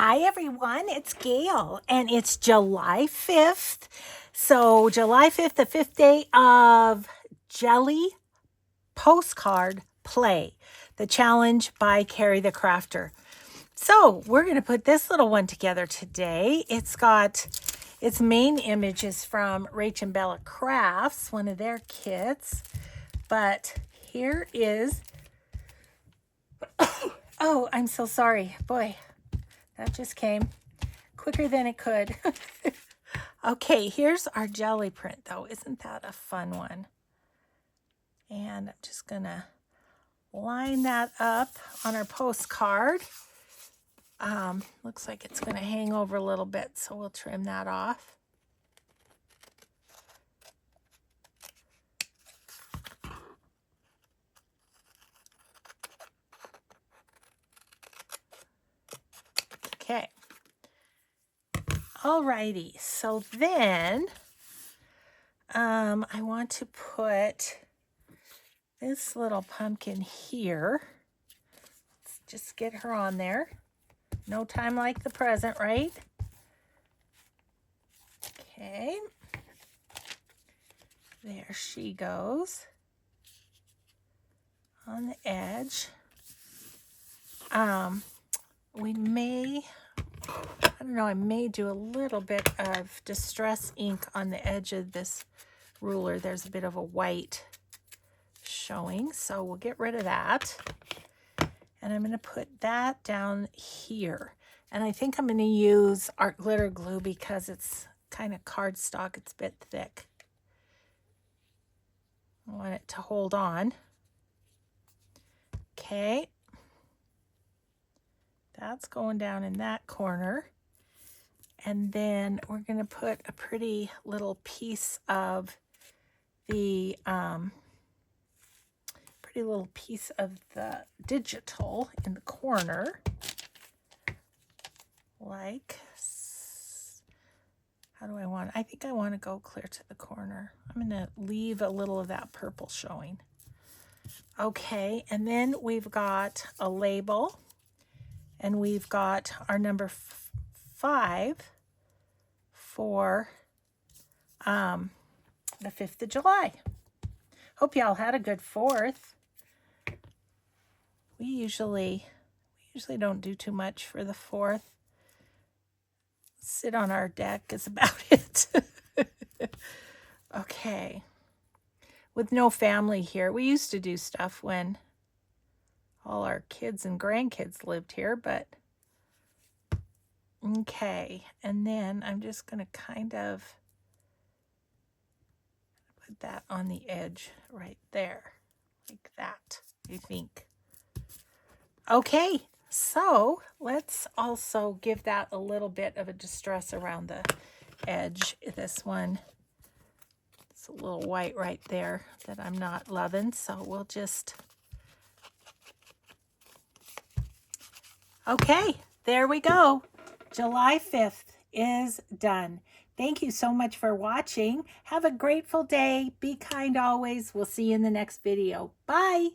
Hi everyone, it's Gail and it's July 5th. So July 5th, the 5th day of Jelly Postcard Play, the challenge by Ceri the Crafter. So we're going to put this little one together today. It's got its main images from Rach and Bella Crafts, one of their kits. But here is, oh, I'm so sorry. Boy, that just came quicker than it could. Okay, here's our jelly print though. Isn't that a fun one? And I'm just gonna line that up on our postcard. Looks like it's gonna hang over a little bit, so we'll trim that off. Okay. Alrighty, so then I want to put this little pumpkin here. Let's just get her on there. No time like the present, right? Okay. There she goes on the edge. We may, I don't know, I may do a little bit of distress ink on the edge of this ruler. There's a bit of a white showing, so we'll get rid of that. And I'm going to put that down here. And I think I'm going to use art glitter glue because it's kind of cardstock. It's a bit thick. I want it to hold on. Okay. That's going down in that corner. And then we're going to put a pretty little piece of the digital in the corner. Like, how do I want it? I think I want to go clear to the corner. I'm going to leave a little of that purple showing. Okay, and then we've got a label. And we've got our number 5 for the 5th of July. Hope y'all had a good 4th. We usually don't do too much for the 4th. Sit on our deck is about it. Okay. With no family here. We used to do stuff when all our kids and grandkids lived here, but okay. And then I'm just going to kind of put that on the edge right there, like that, I think. Okay, so let's also give that a little bit of a distress around the edge. This one, it's a little white right there that I'm not loving, so we'll just... Okay, there we go. July 5th is done. Thank you so much for watching. Have a grateful day. Be kind always. We'll see you in the next video. Bye.